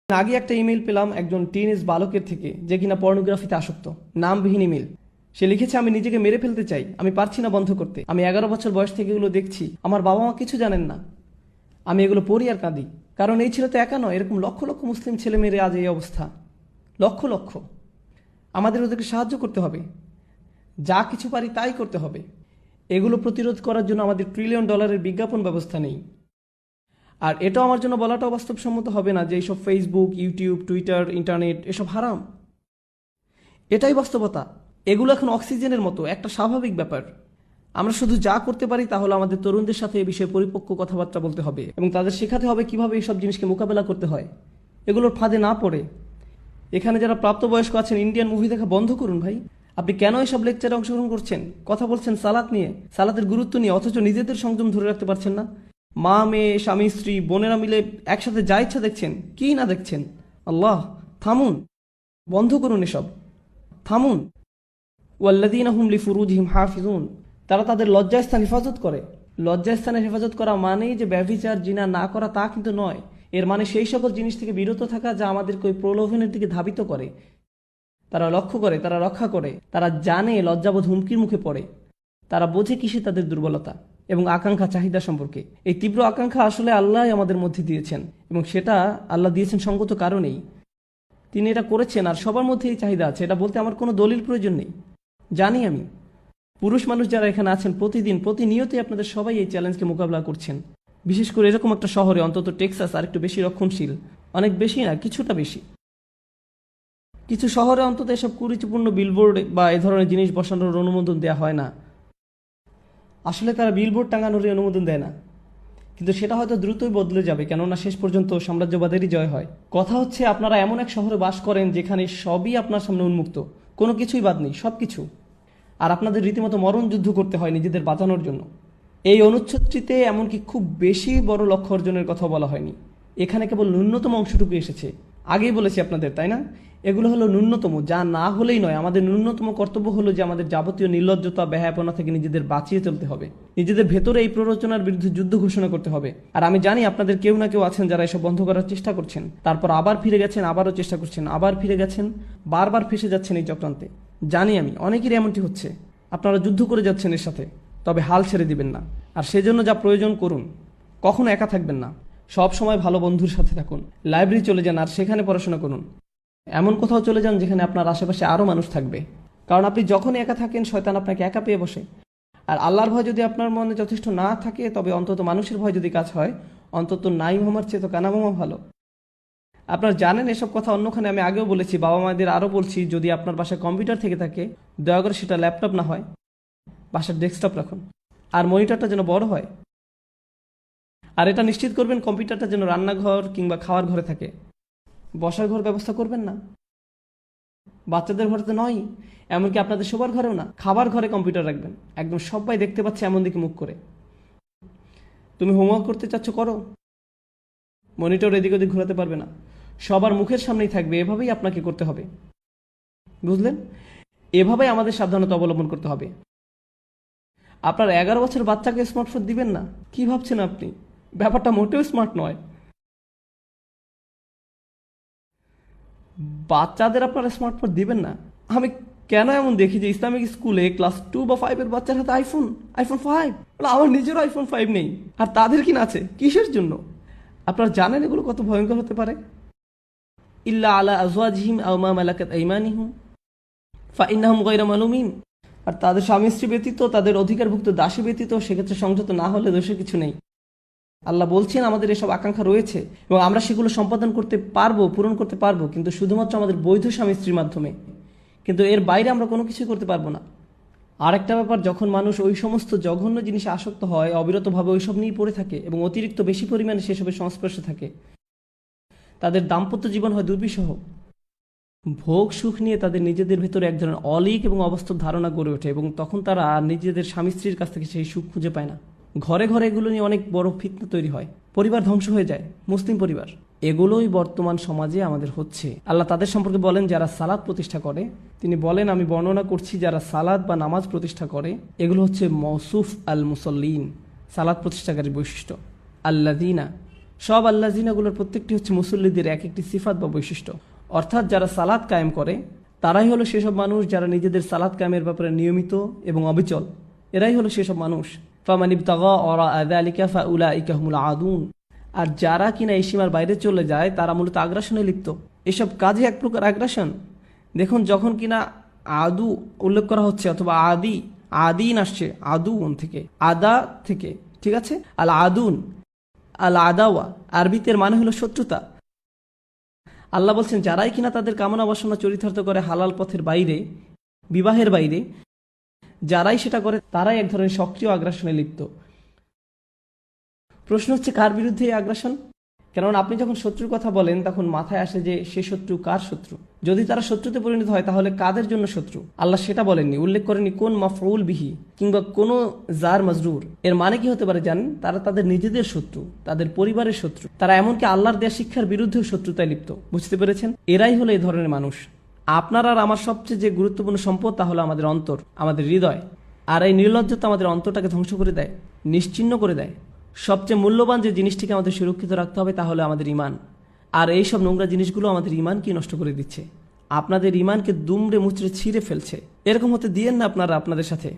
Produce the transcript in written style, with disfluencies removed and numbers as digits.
আগে একটা ইমেল পেলাম একজন টিনেজ বালকের থেকে, যে কিনা পর্নোগ্রাফিতে আসক্ত। নামবিহীন ইমেল। সে লিখেছে, আমি নিজেকে মেরে ফেলতে চাই, আমি পারছি না বন্ধ করতে। আমি 11 বছর বয়স থেকে এগুলো দেখছি, আমার বাবা মা কিছু জানেন না, আমি এগুলো পড়ি আর কাঁদি। কারণ এই ছেলে তো একা নয়, এরকম লক্ষ লক্ষ মুসলিম ছেলে মেয়ের আজ এই অবস্থা, লক্ষ লক্ষ। আমাদের ওদেরকে সাহায্য করতে হবে, যা কিছু পারি তাই করতে হবে। এগুলো প্রতিরোধ করার জন্য আমাদের $1 ট্রিলিয়ন বিজ্ঞাপন ব্যবস্থা নেই। আর এটাও আমার জন্য বলাটাও বাস্তবসম্মত হবে না যে এইসব ফেসবুক, ইউটিউব, টুইটার, ইন্টারনেট এসব হারাম। এটাই বাস্তবতা। এগুলো এখন অক্সিজেনের মতো একটা স্বাভাবিক ব্যাপার। আমরা শুধু যা করতে পারি তা হলো আমাদের তরুণদের সাথে এ বিষয়ে পরিপক্ক কথাবার্তা বলতে হবে এবং তাদের শেখাতে হবে কিভাবে এইসব জিনিসকে মোকাবেলা করতে হয়, এগুলোর ফাঁদে না পড়ে। এখানে যারা প্রাপ্তবয়স্ক আছেন, ইন্ডিয়ান মুভি দেখা বন্ধ করুন ভাই। আপনি কেন এসব লেকচারে অংশগ্রহণ করছেন? কথা বলছেন সালাত নিয়ে, সালাতের গুরুত্ব নিয়ে, অথচ নিজেদের সংযম ধরে রাখতে পারছেন না। মা মেয়ে, স্বামী স্ত্রী, বোনেরা মিলে একসাথে যা ইচ্ছা দেখছেন, কি না দেখছেন। আল্লাহ, থামুন, বন্ধ করুন এসব, থামুন। ওয়াল্লাযীনা হুম লিফুরুজিহিম হাফিজুন, তারা তাদের লজ্জাস্থান হেফাজত করে। লজ্জাস্থানের হেফাজত করা মানেই যে ব্যভিচার, জিনা না করা তা কিন্তু নয়। এর মানে সেই সকল জিনিস থেকে বিরত থাকা যা আমাদেরকে ওই প্রলোভনের দিকে ধাবিত করে। তারা লক্ষ্য করে, তারা রক্ষা করে, তারা জানে লজ্জাবোধ হুমকির মুখে পড়ে, তারা বোঝে কিসে তাদের দুর্বলতা এবং আকাঙ্ক্ষা, চাহিদা সম্পর্কে। এই তীব্র আকাঙ্ক্ষা আসলে আল্লাহ আমাদের মধ্যে দিয়েছেন এবং সেটা আল্লাহ দিয়েছেন সঙ্গত কারণেই। তিনি এটা করেছেন আর সবার মধ্যে এই চাহিদা আছে, এটা বলতে আমার কোনো দলিল প্রয়োজন নেই। জানি আমি, পুরুষ মানুষ যারা এখানে আছেন প্রতিদিন প্রতিনিয়তই আপনাদের সবাই এই চ্যালেঞ্জকে মোকাবিলা করছেন। বিশেষ করে এরকম একটা শহরে, অন্তত টেক্সাস আর একটু বেশি রক্ষণশীল, অনেক বেশি না, কিছুটা বেশি। কিছু শহরে অন্তত এসব কুরুচিপূর্ণ বিলবোর্ড বা এ ধরনের জিনিস বসানোর অনুমোদন দেওয়া হয় না। আসলে তারা বিলবোর্ড টাঙানোর অনুমোদন দেয় না, কিন্তু সেটা হয়তো দ্রুতই বদলে যাবে, কেননা শেষ পর্যন্ত সাম্রাজ্যবাদেরই জয় হয়। কথা হচ্ছে, আপনারা এমন এক শহরে বাস করেন যেখানে সবই আপনার সামনে উন্মুক্ত, কোনো কিছুই বাদ নেই, সব কিছু। আর আপনাদের রীতিমতো মরণ যুদ্ধ করতে হয় নিজেদের বাঁচানোর জন্য। এই অনুচ্ছেদটিতে এমনকি খুব বেশি বড় লক্ষ্য অর্জনের কথা বলা হয়নি, এখানে কেবল ন্যূনতম অংশটুকু এসেছে। আগেই বলেছি আপনাদের, তাই না? এগুলো হলো ন্যূনতম, যা না হলেই নয়। আমাদের ন্যূনতম কর্তব্য হলো যে আমাদের যাবতীয় নির্লজ্জতা, বেহায়াপনা থেকে নিজেদের বাঁচিয়ে চলতে হবে, নিজেদের ভেতরে এই প্ররোচনার বিরুদ্ধে যুদ্ধ ঘোষণা করতে হবে। আর আমি জানি আপনাদের কেউ না কেউ আছেন যারা এসব বন্ধ করার চেষ্টা করছেন, তারপর আবার ফিরে গেছেন, আবারও চেষ্টা করছেন, আবার ফিরে গেছেন, বারবার ফেসে যাচ্ছেন এই চক্রান্তে। জানি আমি, অনেকেরই এমনটি হচ্ছে। আপনারা যুদ্ধ করে যাচ্ছেন এর সাথে, তবে হাল ছেড়ে দিবেন না। আর সেজন্য যা প্রয়োজন করুন, কখনো একা থাকবেন না, সব সময় ভালো বন্ধুর সাথে থাকুন। লাইব্রেরি চলে যান আর সেখানে পড়াশোনা করুন। এমন কোথাও চলে যান যেখানে আপনার আশেপাশে আরও মানুষ থাকবে, কারণ আপনি যখনই একা থাকেন শয়তান আপনাকে একা পেয়ে বসে। আর আল্লাহর ভয় যদি আপনার মনে যথেষ্ট না থাকে, তবে অন্তত মানুষের ভয় যদি কাজ হয়, অন্তত নাই মামার চেয়ে তো কানা মামা ভালো। আপনারা জানেন এসব কথা, অন্যখানে আমি আগেও বলেছি, বাবা মায়েদের আরও বলছি, যদি আপনার বাসায় কম্পিউটার থেকে থাকে, দয়া করে সেটা ল্যাপটপ না হয়, বাসার ডেস্কটপ রাখুন। আর মনিটরটা যেন বড় হয়। আর এটা নিশ্চিত করবেন কম্পিউটারটা যেন রান্নাঘর কিংবা খাওয়ার ঘরে থাকে, বসার ঘর ব্যবস্থা করবেন না। বাচ্চাদের ঘরে তো নয়, এমনকি আপনাদের শোবার ঘরেও না। খাবার ঘরে কম্পিউটার রাখবেন, একদম সবাই দেখতে পাচ্ছে এমন দিকে মুখ করে। তুমি হোমওয়ার্ক করতে চাচ্ছ, করো, মনিটর এদিক ওদিক ঘোরাতে পারবে না, সবার মুখের সামনেই থাকবে। এভাবেই আপনাকে করতে হবে, বুঝলেন? এভাবেই আমাদের সাবধানতা অবলম্বন করতে হবে। আপনার 11 বছর বাচ্চাকে স্মার্টফোন দিবেন না, কি ভাবছেন আপনি? ব্যাপারটা মোটেও স্মার্ট নয়। বাচ্চাদের আপনারা স্মার্টফোন দিবেন না। আমি কেন এমন দেখি যে ইসলামিক স্কুলে ক্লাস 2 বা 5 এর বাচ্চার হাতে আইফোন 5। আমার নিজেরও আইফোন 5 নেই, আর তাদের কিনা আছে, কিসের জন্য? আপনারা জানেন এগুলো কত ভয়ঙ্কর হতে পারে? ইল্লা আলা আজওয়াজিহিম আও মা মালাকাত আইমানিহুম ফাইন্নাহুম গায়রা মালুমিন। আর তাদের স্বামী স্ত্রী ব্যতীত, তাদের অধিকারভুক্ত দাসী ব্যতীত, সেক্ষেত্রে সংযত না হলে দোষের কিছু নেই। আল্লাহ বলছেন আমাদের এসব আকাঙ্ক্ষা রয়েছে এবং আমরা সেগুলো সম্পাদন করতে পারবো, পূরণ করতে পারবো, কিন্তু শুধুমাত্র আমাদের বৈধ স্বামী স্ত্রীর মাধ্যমে। কিন্তু এর বাইরে আমরা কোনো কিছুই করতে পারবো না। আরেকটা ব্যাপার, যখন মানুষ ওই সমস্ত জঘন্য জিনিসে আসক্ত হয়, অবিরতভাবে ওইসব নিয়েই পড়ে থাকে এবং অতিরিক্ত বেশি পরিমাণে সেসবের সংস্পর্শে থাকে, তাদের দাম্পত্য জীবন হয় দুর্বিষহ। ভোগ সুখ নিয়ে তাদের নিজেদের ভেতরে এক ধরনের অলীক এবং অবাস্তব ধারণা গড়ে ওঠে এবং তখন তারা নিজেদের স্বামী স্ত্রীর কাছ থেকে সেই সুখ খুঁজে পায় না। ঘরে ঘরে এগুলো নিয়ে অনেক বড় ফিতনা তৈরি হয়, পরিবার ধ্বংস হয়ে যায়, মুসলিম পরিবার। এগুলোই বর্তমান সমাজে আমাদের হচ্ছে। আল্লাহ তাদের সম্পর্কে বলেন যারা সালাত প্রতিষ্ঠা করে। তিনি বলেন, আমি বর্ণনা করছি যারা সালাত বা নামাজ প্রতিষ্ঠা করে, এগুলো হচ্ছে মওসুফ আল মুসল্লিন, সালাত প্রতিষ্ঠাকারী বৈশিষ্ট্য। আল্লাযীনা, সব আল্লাজিনাগুলোর প্রত্যেকটি হচ্ছে মুসল্লিদের এক একটি সিফাত বা বৈশিষ্ট্য। অর্থাৎ যারা সালাত কায়েম করে তারাই হলো সেসব মানুষ যারা নিজেদের সালাত কায়েমের ব্যাপারে নিয়মিত এবং অবিচল। এরাই হলো সেসব মানুষ। ফামান ইবতাগা ওয়ারাআ যালিকা ফাউলাইকা হুমুল আদুন। আর যারা কিনা এই সীমার বাইরে চলে যায় তারা মূলত আগ্রাসনে লিপ্ত। এসব কাজে এক প্রকার আগ্রাসন। দেখুন, যখন কিনা আদু উল্লেখ করা হচ্ছে অথবা আদিন আসছে আদুন থেকে, আদা থেকে, ঠিক আছে, আল আদুন, আল আদাওয়া আরবিতের মানে হলো শত্রুতা। আল্লাহ বলছেন যারাই কিনা তাদের কামনা বাসনা চরিতার্থ করে হালাল পথের বাইরে, বিবাহের বাইরে, যারাই সেটা করে তারাই এক ধরনের সক্রিয় আগ্রাসনে লিপ্ত। প্রশ্ন হচ্ছে কার বিরুদ্ধে এই আগ্রাসন? কেননা আপনি যখন শত্রুর কথা বলেন তখন মাথায় আসে যে সে শত্রু কার শত্রু। যদি তারা শত্রুতে পরিণত হয় তাহলে কাদের জন্য শত্রু? আল্লাহ সেটা বলেননি, উল্লেখ করেনি কোন মাফউল বিহি কিংবা কোন জার মাজরুর। এর মানে কি হতে পারে জানেন? তারা তাদের নিজেদের শত্রু, তাদের পরিবারের শত্রু। তারা এমনকি আল্লাহর দেয়া শিক্ষার বিরুদ্ধেও শত্রুতায় লিপ্ত। বুঝতে পেরেছেন? এরাই হলো এই ধরনের মানুষ। আপনার আর আমার সবচেয়ে যে গুরুত্বপূর্ণ সম্পদ তা হলো আমাদের অন্তর, আমাদের হৃদয়। আর এই নির্লজ্জতা আমাদের অন্তরটাকে ধ্বংস করে দেয়, নিশ্চিহ্ন করে দেয়। সবচেয়ে মূল্যবান যে জিনিসটিকে আমাদের সুরক্ষিত রাখতে হবে তা হলো আমাদের ঈমান। আর এই সব নোংরা জিনিসগুলো আমাদের ঈমানকে নষ্ট করে দিচ্ছে, আপনাদের ঈমানকে দুমড়ে মুচড়ে ছিঁড়ে ফেলছে। এরকম হতে দিয়েন না আপনারা আপনাদের সাথে।